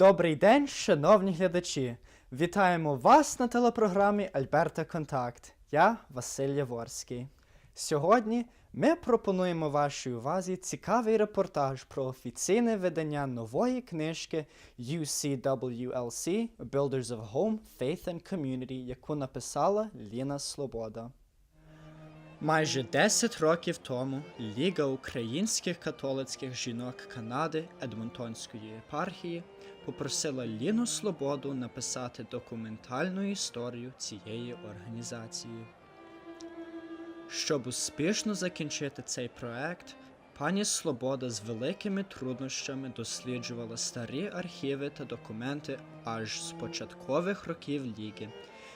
Добрий день, шановні глядачі! Вітаємо вас на телепрограмі Alberta-Kontakt. Я Василь Яворський. Сьогодні ми пропонуємо вашій увазі цікавий репортаж про офіційне видання нової книжки UCWLC Builders of Home, Faith and Community, яку написала Lena Sloboda. Майже 10 років тому Ліга українських католицьких жінок Канади Едмонтонської єпархії попросила Лену Слободу написати документальну історію цієї організації. Щоб успішно закінчити цей проект, пані Слобода з великими труднощами досліджувала старі архіви та документи аж з початкових років Ліги,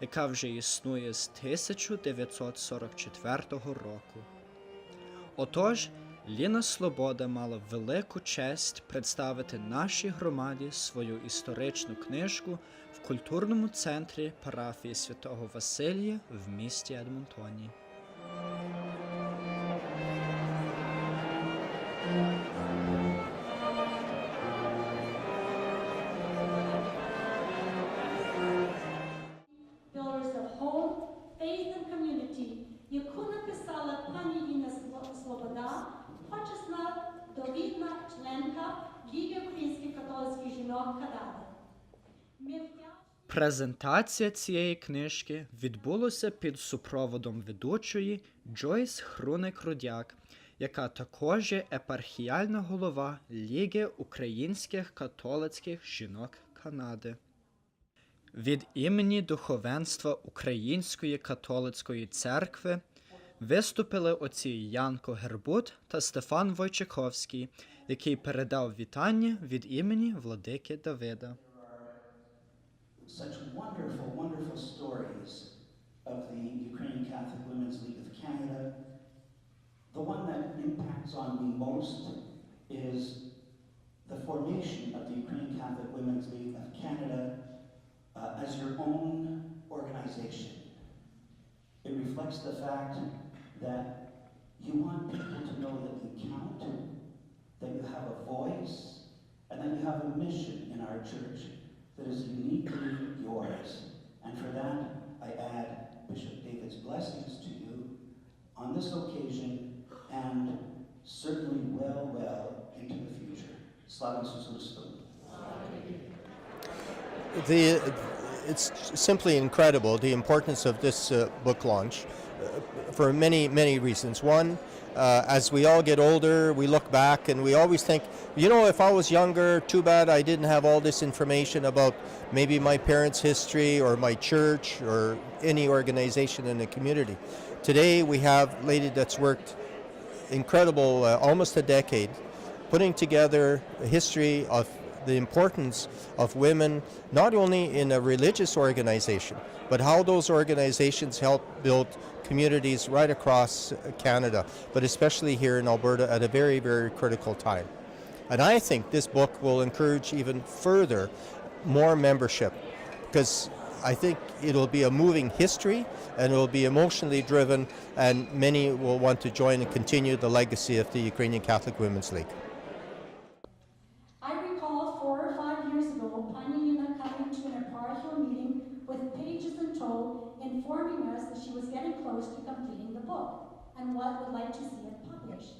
яка вже існує з 1944 року. Отож, Лена Слобода мала велику честь представити нашій громаді свою історичну книжку в культурному центрі парафії Святого Василія в місті Едмонтоні. Builders of Home, Faith and Community, яку написала пані Лена Слобода, почесна довідна членка Ліги українських католицьких жінок Канади. Презентація цієї книжки відбулася під супроводом ведучої Joyce Chrunik-Rudiak, яка також є епархіальна голова Ліги українських католицьких жінок Канади. Від імені духовенства Української католицької церкви виступили отці Янко Гербут та Стефан Войчаковський, який передав вітання від імені владики Давида. Such wonderful, wonderful stories of the Ukrainian Catholic Women's League of Canada. The one that impacts on me most is the formation of the Ukrainian Catholic Women's League of Canada as your own organization. It reflects the fact that you want people to know that you count, that you have a voice, and that you have a mission in our church that is uniquely yours. And for that, I add Bishop David's blessings to you on this occasion and certainly well into the future. Slava Isusu. It's simply incredible, the importance of this book launch for many reasons. One, as we all get older, we look back and we always think, you know, if I was younger, too bad I didn't have all this information about maybe my parents' history or my church or any organization in the community. Today we have a lady that's worked incredible, almost a decade, putting together a history of the importance of women, not only in a religious organization, but how those organizations help build communities right across Canada, but especially here in Alberta at a very critical time. And I think this book will encourage even further more membership, because I think it'll be a moving history and it will be emotionally driven, and many will want to join and continue the legacy of the Ukrainian Catholic Women's League. I recall 4 or 5 years ago, Pani Lena coming to an Eparchial meeting with pages in tow, informing us that she was getting close to completing the book and would like to see it published.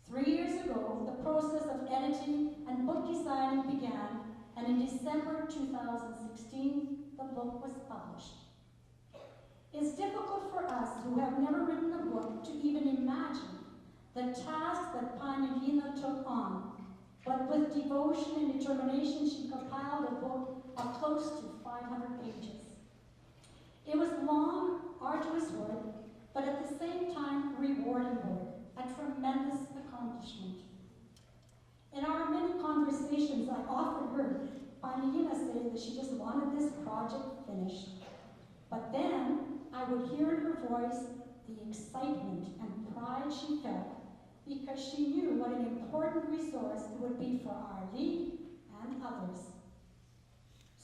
3 years ago, the process of editing and book designing began, and in December 2016, the book was published. It's difficult for us who have never written a book to even imagine the task that Pani Lena took on, but with devotion and determination, she compiled a book of close to 500 pages. It was long, arduous work, but at the same time, rewarding work, a tremendous accomplishment. In our many conversations, I often heard Pani Lena say that she just wanted this project finished. But then I would hear in her voice the excitement and pride she felt, because she knew what an important resource it would be for our league and others.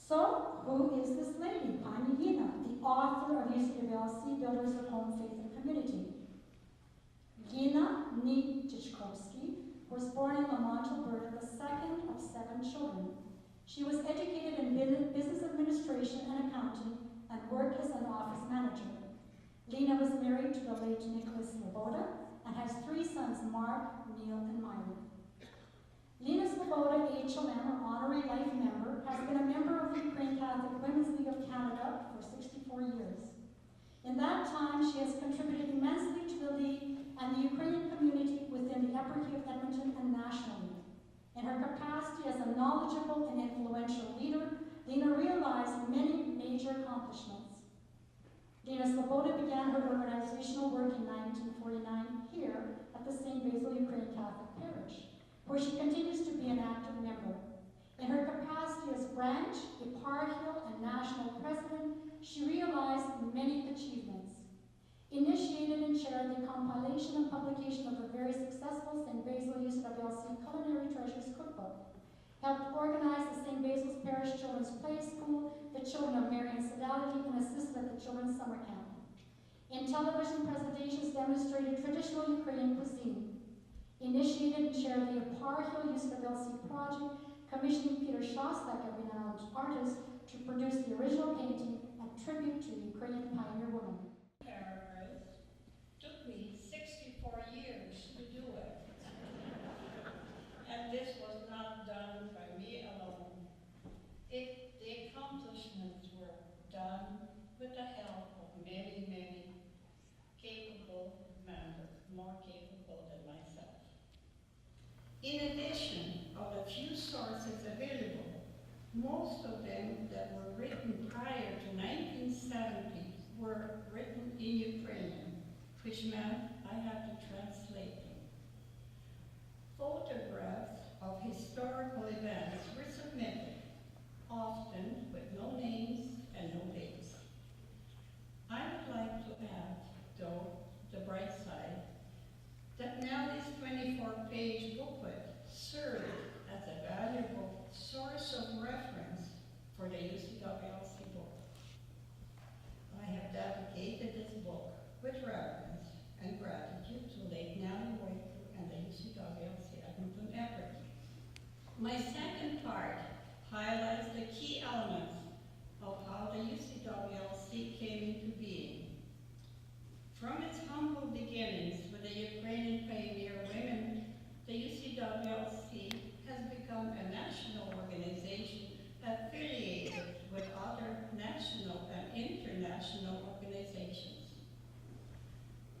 So, who is this lady, Pani Lena, the author of UCWLC Builders of Home, Faith and Community? Lena was born in Lamont, Alberta, the second of 7 children. She was educated in business administration and accounting and worked as an office manager. Lena was married to the late Lena Sloboda and has 3 sons, Mark, Neil, and Myron. Lena Sloboda, HLM, or Honorary Life Member, has been a member of the Ukraine Catholic Women's League of Canada for 64 years. In that time, she has contributed immensely to the League and the Ukrainian community within the Eparchial of Edmonton and nationally. In her capacity as a knowledgeable and influential leader, Lena realized many major accomplishments. Lena Sloboda began her organizational work in 1949 here at the St. Basil Ukraine Catholic Parish, where she continues to be an active member. In her capacity as branch, eparchial, and national president, she realized many achievements. Initiated and chaired the compilation and publication of the very successful St. Basil UCWLC Culinary Treasures Cookbook, helped organize the St. Basil's Parish Children's Play School, the Children of Mary and Sodality, and assisted at the Children's Summer Camp. In television presentations demonstrated traditional Ukrainian cuisine. Initiated and chaired the Eparchial UCWLC project, commissioning Peter Shostak, a renowned artist, to produce the original painting, a tribute to the Ukrainian pioneer woman. Paraphrase. Took me 64 years to do it. And this was not done by me alone. The accomplishments were done with the help of many, many capable members, more capable than myself. In addition of the few sources available, most of them that were written prior to 1970 were written in Ukrainian, which meant I had to translate them. Photographs of historical events were submitted, often with no names and no dates. I would like to add, though, the bright side, that now this 24-page booklet served as a valuable source of reference for the UCWLC book. I have dedicated this book with reverence and gratitude to late Nellie Waker and the UCWLC Edmonton Eparchial. My second part highlights the key elements of how the UCWLC came into being. From its humble beginnings with the Ukrainian pioneer women, the UCWLC has become a national organization affiliated with other national and international organizations.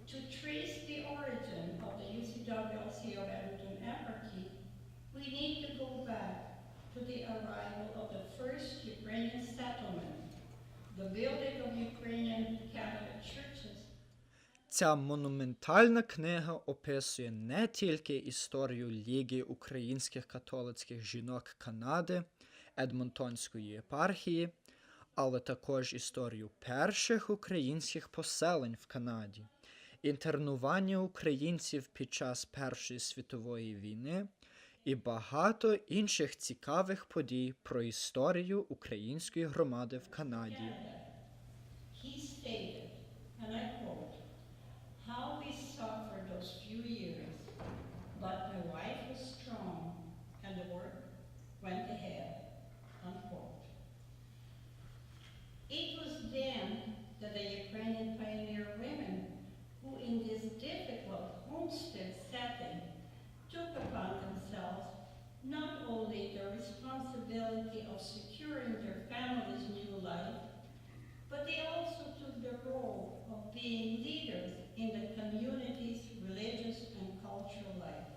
To trace the origin of the UCWLC of Edmonton Eparchial, we need to go back to the arrival of the first Ukrainian settlement, the building of Ukrainian Catholic churches. Ця монументальна книга описує не тільки історію Ліги українських католицьких жінок Канади, Едмонтонської єпархії, але також історію перших українських поселень в Канаді, інтернування українців під час Першої світової війни і багато інших цікавих подій про історію української громади в Канаді. He stated, and I quote, "How we suffered those few years, but my wife was strong and the work went ahead," unquote. It was then that the Ukrainian pioneer women, who in this difficult homestead setting took upon themselves not only the responsibility of securing their family's new life, but they also took the role of being leaders in the community's religious and cultural life.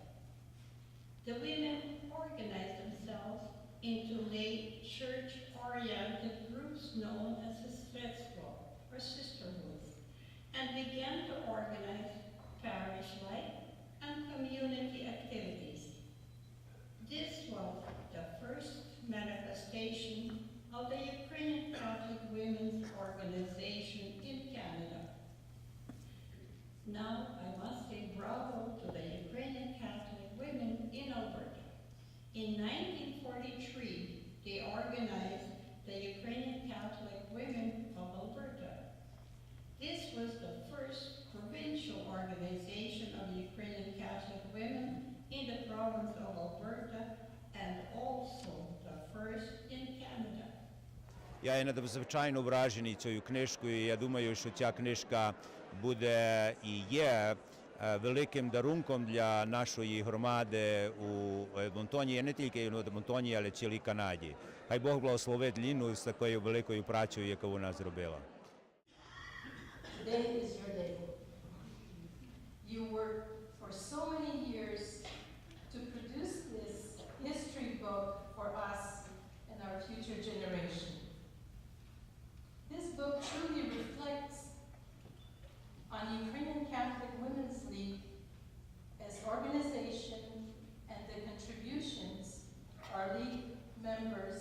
The women organized themselves into lay church-oriented groups known as Sendziak, or sisterhoods, and began to organize parish life and community activities. This was the first manifestation of the Ukrainian Catholic Women's Organization in Canada. Now I must say bravo to the Ukrainian Catholic women in Alberta. In 1943, they organized the Ukrainian Catholic Women of Alberta. This was the first provincial organization of Ukrainian Catholic women in the province of Alberta, and also the first Я є надзвичайно вражений цією книжкою. Я думаю, що ця книжка буде і є великим дарунком для нашої громади у Едмонтоні, не тільки в Едмонтоні, але в цілій Канаді. Хай Бог благословить Ліну з такою великою працею, яку вона зробила. Today is your day. You worked for so many years to produce this history book for us and our future generation. This book truly reflects on Ukrainian Catholic Women's League as organization and the contributions our league members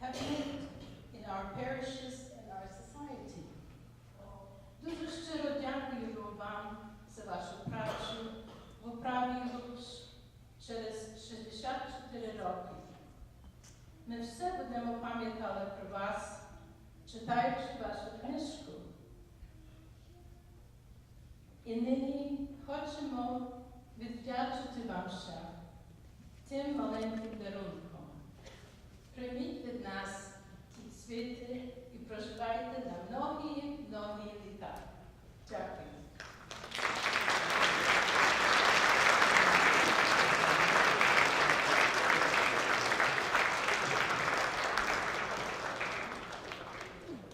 have made in our parishes and our society. Дуже щиро дякую вам за вашу працю в управі ГУЧ через 64 роки. Ми все будемо пам'ятати про вас, читаючи вашу книжку. І нині хочемо віддячити вам ще тим маленьким дарунком. Прийміть від нас ці цвіти і проживайте на многі літа. Дякую.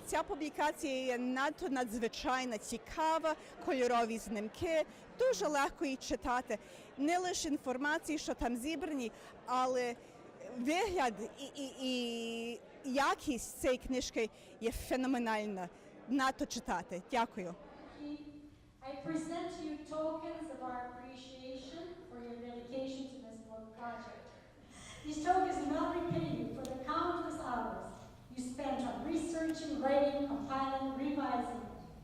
Ця публікація є надзвичайно цікава, кольорові знімки, дуже легко її читати. Не лише інформації, що там зібрані, але вигляд і якість цієї книжки є феноменальна. Надто читати. Дякую. I present to you tokens of our appreciation for your dedication to this book project. These tokens do not repay you for the countless hours you spent on researching, writing, compiling, revising,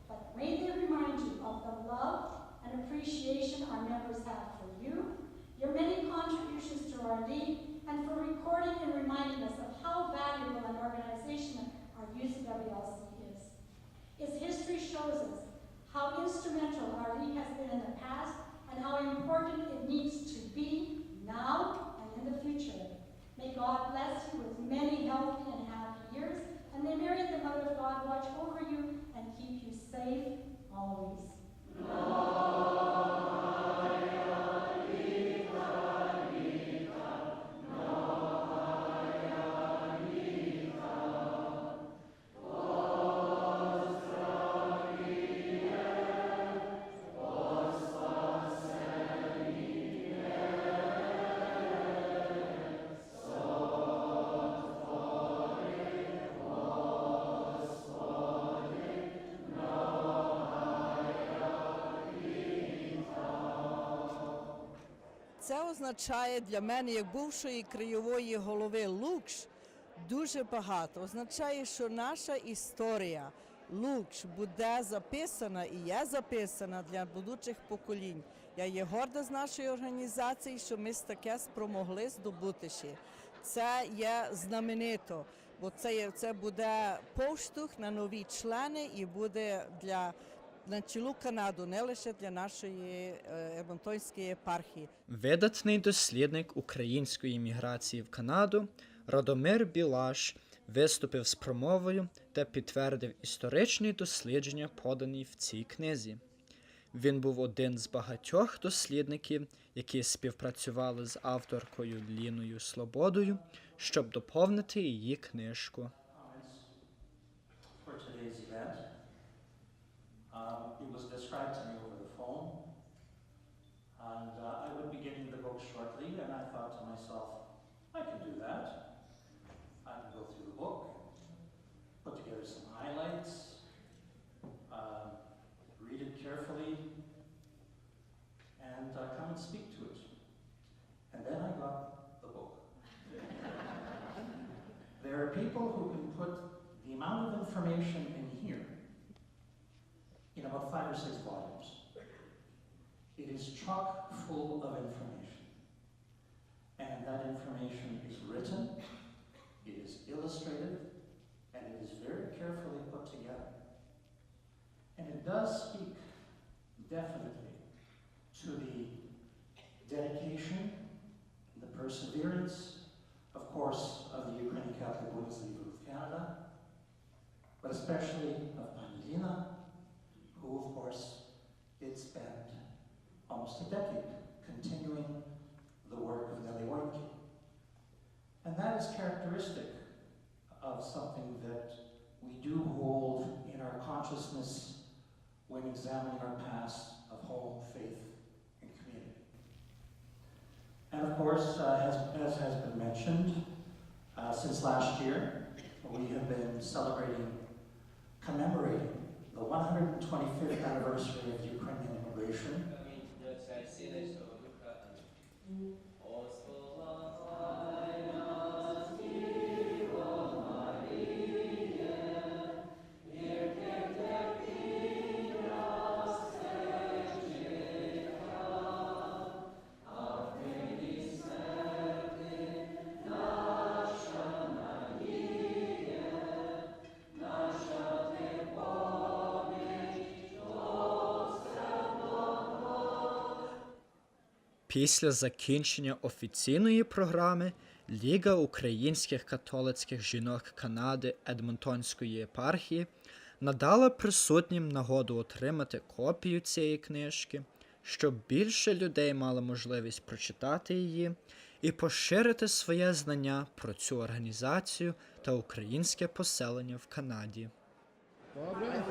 but may they remind you of the love and appreciation our members have for you, your many contributions to our league, and for recording and reminding us of how valuable an organization our UCWLC is. Its history shows us how instrumental our league has been in the past and how important it needs to be now and in the future. May God bless you with many healthy and happy years, and may Mary and the Mother of God watch over you and keep you safe always. Це означає для мене, як бувшої краєвої голови Лукш, дуже багато. Означає, що наша історія Лукш буде записана і є записана для будучих поколінь. Я є горда з нашої організації, що ми таке спромогли здобути ще. Це є знаменито, бо це буде поштовх на нові члени і буде на цілу Канаду, не лише для нашої Едмонтонської єпархії. Видатний дослідник української імміграції в Канаду Радомир Білаш виступив з промовою та підтвердив історичні дослідження, подані в цій книзі. Він був один з багатьох дослідників, які співпрацювали з авторкою Ліною Слободою, щоб доповнити її книжку. It was described to me over the phone, and I would be getting the book shortly, and I thought to myself, I can do that. I can go through the book, put together some highlights, read it carefully, and come and speak to it. And then I got the book. There are people who can put the amount of information in here in about 5 or 6 volumes. It is chock full of information. And that information is written, it is illustrated, and it is very carefully put together. And it does speak definitely to the dedication, the perseverance, of course, of the Ukrainian Catholic Women's League of Canada, but especially of Pani Lena, who, of course, did spend almost a decade continuing the work of Neliorki. And that is characteristic of something that we do hold in our consciousness when examining our past of home, faith, and community. And of course, as has been mentioned, since last year, we have been commemorating the 125th anniversary of Ukrainian immigration. Після закінчення офіційної програми Ліга українських католицьких жінок Канади Едмонтонської єпархії надала присутнім нагоду отримати копію цієї книжки, щоб більше людей мало можливість прочитати її і поширити своє знання про цю організацію та українське поселення в Канаді. Добре.